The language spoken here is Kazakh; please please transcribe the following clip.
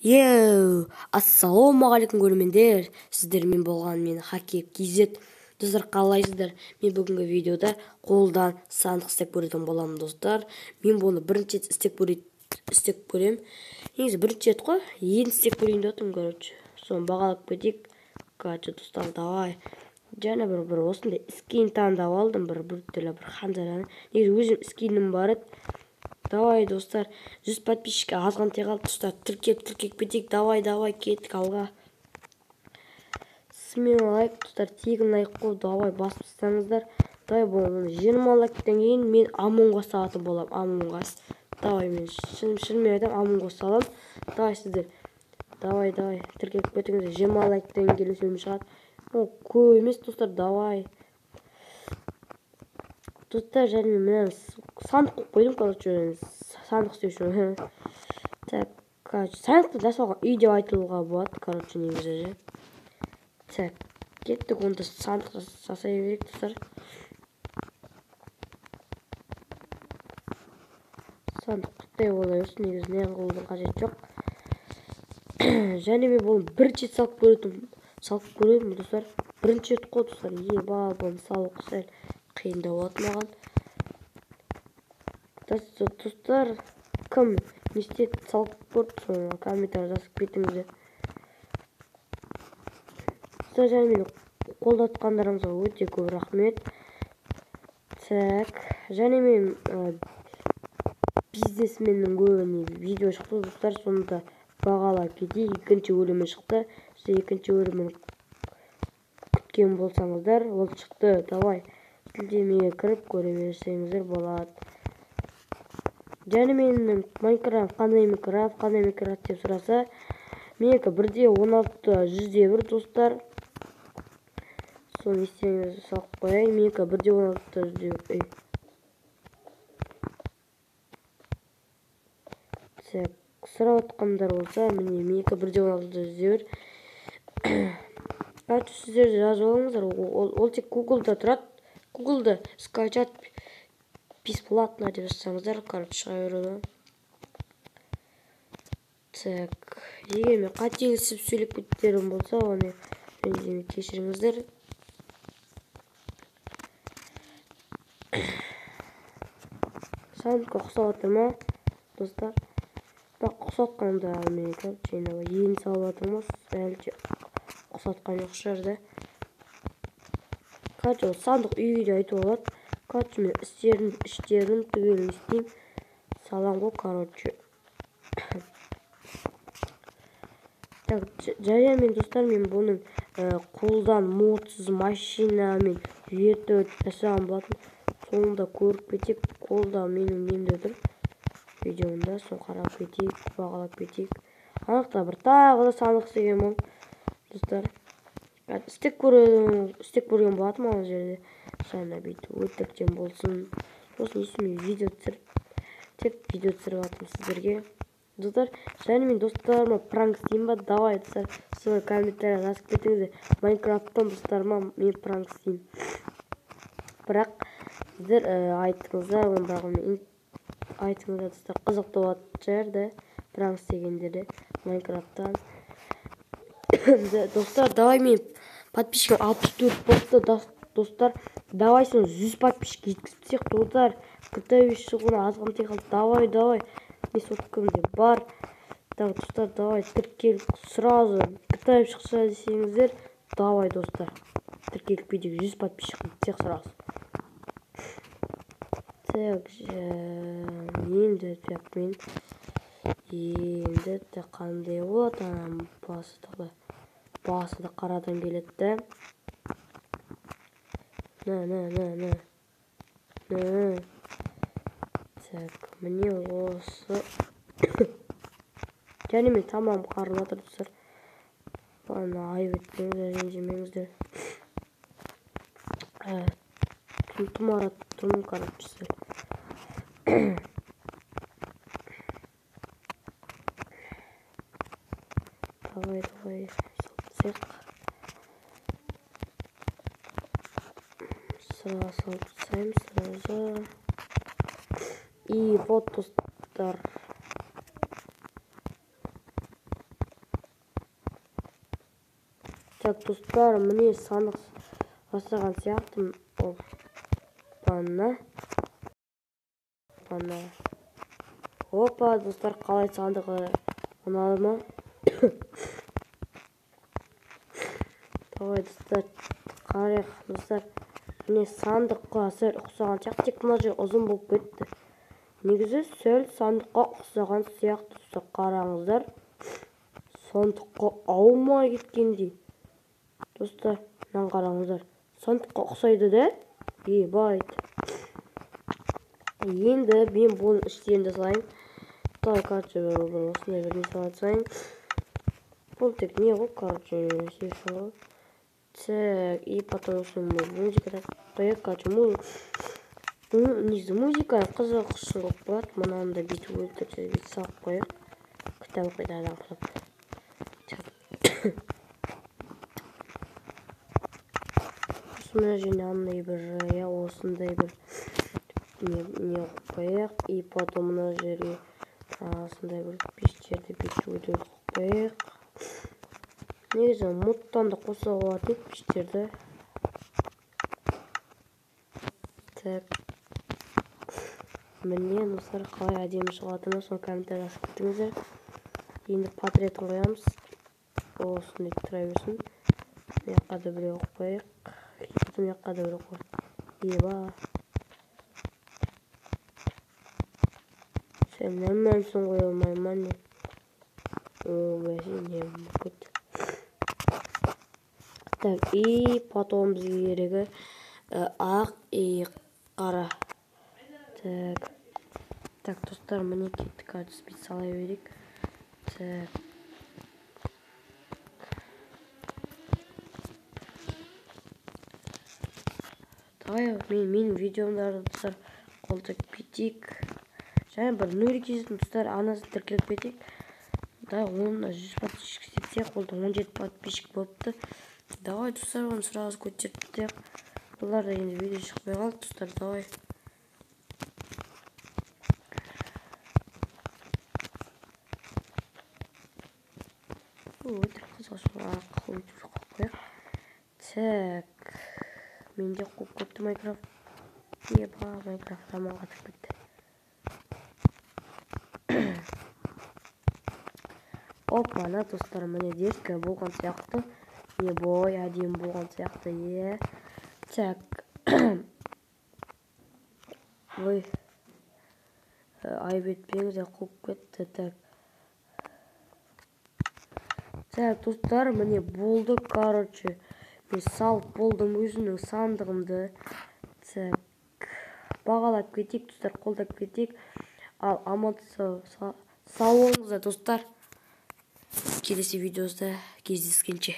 Йоу, ассалаумағалейкум көрермендер, сіздермен болған мен Хакиев KZ. Достар, қалайсыздар? Мен бүгінгі видеода қолдан сандық істеп көретін боламын, достар. Мен бұны бірінші рет істеп көрем. Негізі бірінші рет қой, енді істеп көрейін деп отырмын, короче. Соны бағалап кетейік. Короче, достар, давай. Жаңа бір осындай скин таңдап алдым, бір түрлі бір ханзараны. Негізі өзім скинім бар еді. Давай, достар, 100 подписчикке азған қалды, достар, тіркеп кетейік. Давай, кеттік алға. Смело лайк, достар, тегін лайк қой, давай, басып тастаңыздар. Давай, бұл 20 лайктан кейін мен Among Us салатын болам, Among Us. Давай, мен шынымен айтам, Among Us салам. Давай, сіздер. Давай, тіркеп кетіңіздер. 20 лайктан кейін сөйлем шығады. О, көп емес, достар, давай. Достар, және мен сандық қойдым, короче, сандық істеу үшін. Так, короче, сандықты жасауға үй деп айтылуға болады, короче, негізі. Так, кеттік, онда сандық жасай берейік, достар. Сандық құттай бола берсін, негізі не қылудың қажет жоқ. Және мен бұл бірінші рет салып көрдім, достар. Бірінші рет қой, достар, бұны салу сәл қиындау болады маған. Достар, кім не істеді салып көрді, соны комментарий жазып кетіңіздер. Достар, және мені қолдатқандарыңызға өте көп рахмет. Так, және мен бизнесменнің көбіне видео шықты, достар, сонда бағалап кетейік. Екінші өлімі шықты. Сіз екінші өлімін күткен болсаңыздар, ол шықты. Давай, сілтемеге кіріп көре берсеңіздер болады. Және менің Майнкрафт, қандай Майнкрафт деп сұраса, менікі 1.16:100, достар. Соны естеріңізге салып қояйын, менікі 1.16:100. Так, сұрап отқандар болса, менікі 1.16:100. Короче, сіздер жазып алыңыздар, ол тек Google'да тұрады. Google'да скачать бесплатно деп жазсаңыздар, короче, шыға береді. Так, егер мен қателесіп сөйлеп кеттерім болса, оны кешіріңіздер. Сандыққа ұқсап отыр ма, достар? Ұқсап отқанда мен енді салып жатырмыз, әлде ұқсатқан жоқ шығар да. Короче, сандық үйге айтып алады. Короче, мен іштерін түгел істеймін. Салам ғой, короче. Так, және мен, достар, мен бұның қолдан модсыз машинамен вертолет жасаған болатын. Соңында көріп кетейік, қолда менің немде тұр видеомда, соны қарап кетейік, бағалап кетейік. Анықта бір тағы да сандық істеген бол, достар. Істеп көрген болатын маған жерде. Жаңа бүйтіп өтіріктен болсын. Сосын есіме видео түсіріп атым сіздерге. Достар, және мен достарыма пранк істеймін ба? Давай, достар, соны комментария жазып кетіңіздер. Майнкрафттан достарыма мен пранк істеймін. Бірақ сіздер айтыңыздар, достар, қызықты болады шығар да, пранк істегендерде Майнкрафттан. Достар, давай, мен подписчикім 64 болыпты, достар. Давай, сон 100 подписчик жеткізсек, достар. Кітабеш шығуына азғым қалды. Давай. Мен соткімде бар. Достар, давай, тіркелік сразу. Кітабеш шықса десеңіздер, давай, достар. Тіркелік видео 100 подписчик жетсек сразу. Так, енді қандай болады, басы да қарадан келеді. Так, міне осы. Және мен тамам қарып жатыр, достар. Бана айып етпеңіздер, ренжімеңіздер. Тұмарат тұрмын, короче. Давай, салсақ. Сразу салып тастаймын, сразу. И вот, достар. Так, достар, міне сандық жасаған сияқтым. Опа, достар, қалай сандығы ұнады ма? Давай, достар, қарайық, достар. Міне сандыққа сәл ұқсаған сияқты, тек мына жер ұзын болып кетті. Негізі сәл сандыққа ұқсаған сияқты, достар, қараңыздар. Сандыққа аумай кеткендей. Достар, мынаны қараңыздар. Сандыққа ұқсайды да? Байт. Енді мен бұның іштерін жасайын. Давай, короче, осындай бір не салатсайын. Бұл тек не ғой, короче, сешін ғой. Так, и потом музыка так, короче, музыка қызық қылып қояды. Мынаны да бүйтіп өлтірсе, бүйтіп салып қояйық. Кітап оқиды адам қылып. Мына жеріне андай бір, осындай бір не қояйық. И потом мына жерге осындай бір пештерді бүйтіп өтіп қояйық. Негізі мұттан да қоса болады пештерді. Так. Міне, достар, қалай әдемі шығатыны соны комментарий жазып кетіңіздер. Енді портретін қоямыз. Осындай тұра берсін. Мына жаққа да біреу қояйық. Мына жаққа да біреу қояйық. Sen hemen son koyalım anne. Бәсе көт. Так, и потом бізге керегі ақ и қара. Так, достар, міне кеттік, қазір спид сала берейік. Так. Давай, менің видеомдарды достар қолдап кетейік. Және бір нөл кезетін достар, анасын тіркеліп кетейік. Да, оны 100 подписчик істетсек, қолда 17 подписчик болыпты. Давай, достар, оны сразу көтеріп. Бұлар да енді видео шықпай қалды, достар, давай. Өтір қызғашын арқылы өтіп қойық. Так, менде қоп көтті Майнкрафт. Майнкрафт раман қатып кетті. Опа, ана достар, міне деркі болған сияқты. Бой, әдем болған сияқты, Так. Ой. Айып етпеңіз, қоп кетті, так. Так, достар, міне болды, короче. Мен салып болдым өзінің сандығымды. Так. Бағалап кетейік, достар, қолдап кетейік. Ал аман сау болыңыздар, достар. Келесі видеода кездескенше.